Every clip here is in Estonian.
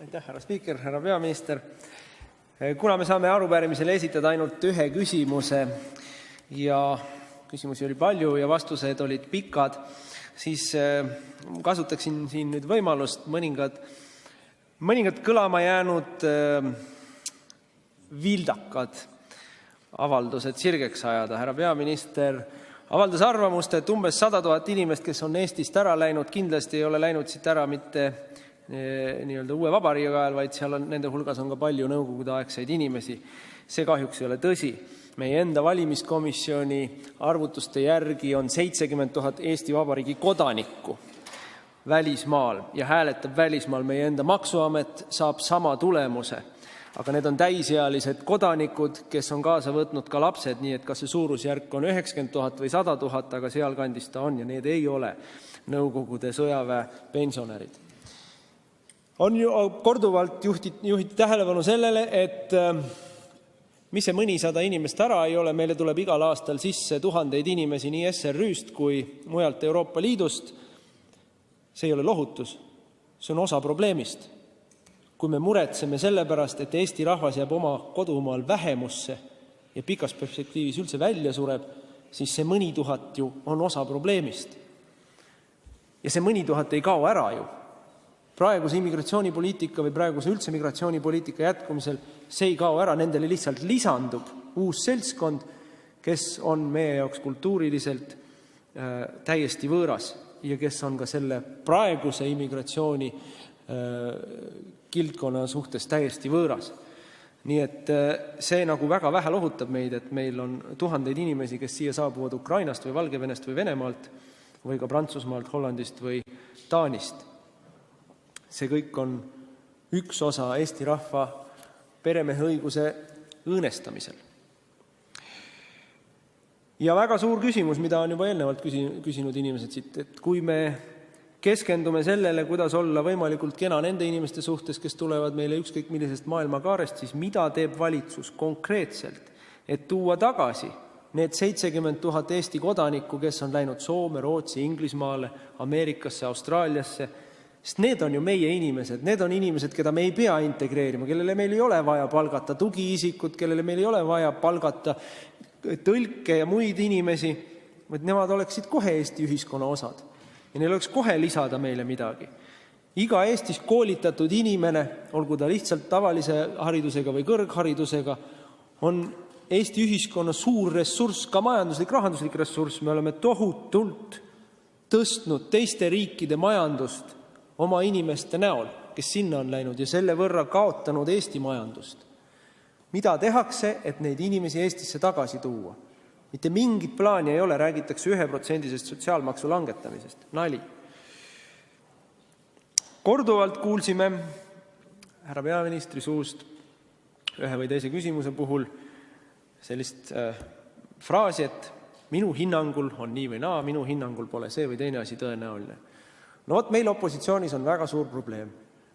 Aitäh, härra spiiker, härra peaminister. Kuna me saame arupärimisele esitada ainult ühe küsimuse ja küsimusi oli palju ja vastused olid pikad, siis kasutaksin siin nüüd võimalust mõningad kõlama jäänud vildakad avaldused sirgeks ajada. Härra peaminister avaldas arvamust, et umbes 100 000 inimest, kes on Eestist ära läinud, kindlasti ei ole läinud siit ära mitte nii-öelda uue vabariigi ajal, vaid seal on, nende hulgas on ka palju nõukogudeaegseid inimesi. See kahjuks ei ole tõsi. Meie enda valimiskomisjoni arvutuste järgi on 70 000 Eesti Vabariigi kodanikku välismaal ja hääletab välismaal. Meie enda maksuamet saab sama tulemuse. Aga need on täisealised kodanikud, kes on kaasa võtnud ka lapsed, nii et kas see suurusjärk on 90 000 või 100 000, aga sealkandis ta on ja need ei ole Nõukogude sõjaväe pensionärid. On ju korduvalt juhiti tähelepanu sellele, et mis see mõnisada inimest ära ei ole, meile tuleb igal aastal sisse tuhandeid inimesi nii SRÜ-st kui mujalt Euroopa Liidust. See ei ole lohutus, see on osa probleemist. Kui me muretseme selle pärast, et Eesti rahvas jääb oma kodumaal vähemusse ja pikas perspektiivis üldse välja sureb, siis see mõni tuhat ju on osa probleemist. Ja see mõni tuhat ei kao ära ju. Praeguse immigratsioonipoliitika või praeguse üldse migratsioonipoliitika jätkumisel see ei kao ära, nendele lihtsalt lisandub uus seltskond, kes on meie jaoks kultuuriliselt täiesti võõras ja kes on ka selle praeguse immigratsiooni kildkonna suhtes täiesti võõras. Nii et see nagu väga vähe lohutab meid, et meil on tuhandeid inimesi, kes siia saabuvad Ukrainast või Valgevenest või Venemaalt või ka Prantsusmaalt, Hollandist või Taanist. See kõik on üks osa Eesti rahva peremehe õiguse õõnestamisel. Ja väga suur küsimus, mida on juba eelnevalt küsinud inimesed siit, et kui me keskendume sellele, kuidas olla võimalikult kena nende inimeste suhtes, kes tulevad meile ükskõik millisest maailmakaarest, siis mida teeb valitsus konkreetselt, et tuua tagasi need 70 000 Eesti kodanikku, kes on läinud Soome, Rootsi, Inglismaale, Ameerikasse, Austraaliasse, sest need on ju meie inimesed, need on inimesed, keda me ei pea integreerima, kellele meil ei ole vaja palgata tugiisikut, kellele meil ei ole vaja palgata tõlke ja muid inimesi, vaid nemad oleksid kohe Eesti ühiskonna osad. Ja neil oleks kohe lisada meile midagi. Iga Eestis koolitatud inimene, olgu ta lihtsalt tavalise haridusega või kõrgharidusega, on Eesti ühiskonna suur ressurss, ka majanduslik, rahanduslik ressurss. Me oleme tohutult tõstnud teiste riikide majandust oma inimeste näol, kes sinna on läinud ja selle võrra kaotanud Eesti majandust. Mida tehakse, et neid inimesi Eestisse tagasi tuua? Mitte mingit plaani ei ole, räägitakse 1% sotsiaalmaksu langetamisest. Nali. Korduvalt kuulsime härra peaministri suust ühe või teise küsimuse puhul sellist fraasi, et minu hinnangul on nii või naa, minu hinnangul pole see või teine asi tõenäoline. No vot, meil opositsioonis on väga suur probleem.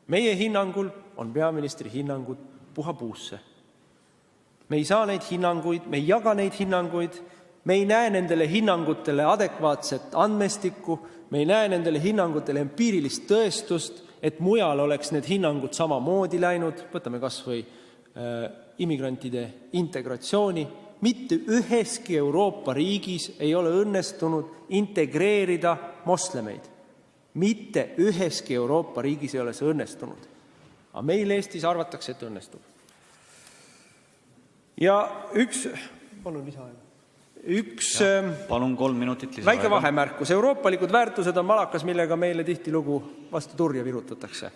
Meie hinnangul on peaministri hinnangud puha puusse. Me ei saa neid hinnanguid, me ei jaga neid hinnanguid, me ei näe nendele hinnangutele adekvaatset andmestikku, me ei näe nendele hinnangutele empiirilist tõestust, et mujal oleks need hinnangud samamoodi läinud, võtame kas või immigrantide integratsiooni. Mitte üheski Euroopa riigis ei ole õnnestunud integreerida moslemeid. Mitte üheski Euroopa riigis ei ole see õnnestunud. Aga meil Eestis arvatakse, et õnnestub. Ja palun lisaaega. Palun 3 minutit lisaaega. Väike vahemärkus. Euroopalikud väärtused on malakas, millega meile tihtilugu vastu turja virutatakse.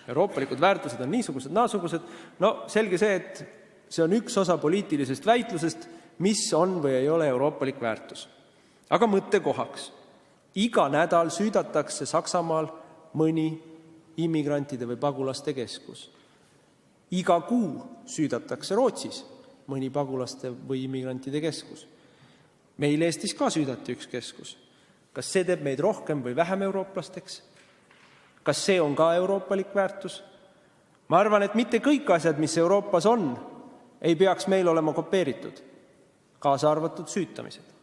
Euroopalikud väärtused on niisugused, naasugused. No selge see, et see on üks osa poliitilisest väitlusest, mis on või ei ole euroopalik väärtus. Aga mõttekohaks. Iga nädal süüdatakse Saksamaal mõni immigrantide või pagulaste keskus. Iga kuu süüdatakse Rootsis mõni pagulaste või immigrantide keskus. Meil Eestis ka süüdati üks keskus. Kas see teeb meid rohkem või vähem eurooplasteks? Kas see on ka euroopalik väärtus? Ma arvan, et mitte kõik asjad, mis Euroopas on, ei peaks meil olema kopeeritud, kaasa arvatud süütamised.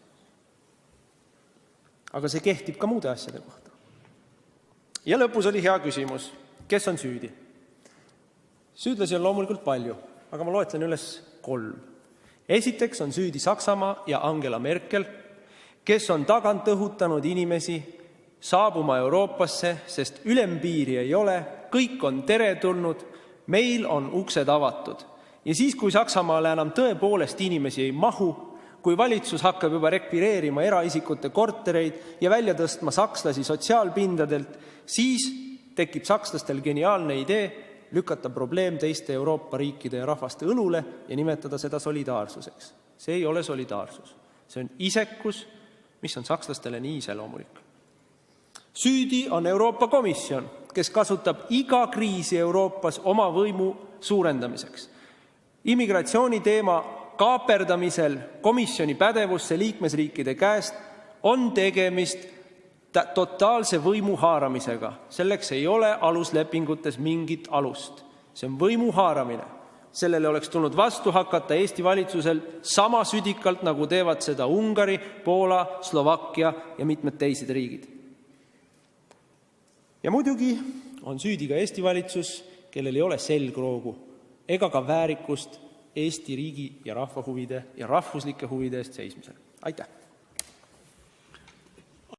Aga see kehtib ka muude asjade kohta. Ja lõpus oli hea küsimus, kes on süüdi? Süüdlasi on loomulikult palju, aga ma loetlen üles 3. Esiteks on süüdi Saksamaa ja Angela Merkel, kes on tagant õhutanud inimesi saabuma Euroopasse, sest ülempiiri ei ole, kõik on teretulnud, meil on uksed avatud. Ja siis, kui Saksamaale enam tõepoolest inimesi ei mahu, kui valitsus hakkab juba rekvireerima eraisikute kortereid ja välja tõstma sakslasi sotsiaalpindadelt, siis tekib sakslastel geniaalne idee lükata probleem teiste Euroopa riikide ja rahvaste õlule ja nimetada seda solidaarsuseks. See ei ole solidaarsus. See on isekus, mis on sakslastele nii iseloomulik. Süüdi on Euroopa Komisjon, kes kasutab iga kriisi Euroopas oma võimu suurendamiseks. Immigratsiooniteema kaaperdamisel komisjoni pädevusse liikmesriikide käest on tegemist totaalse võimu haaramisega. Selleks ei ole aluslepingutes mingit alust. See on võimu haaramine. Sellele oleks tulnud vastu hakata Eesti valitsusel sama südikalt, nagu teevad seda Ungari, Poola, Slovakkia ja mitmed teised riigid. Ja muidugi on süüdi ka Eesti valitsus, kellel ei ole selgroogu ega ka väärikust Eesti riigi ja rahva huvide ja rahvuslike huvide eest seismisel. Aitäh!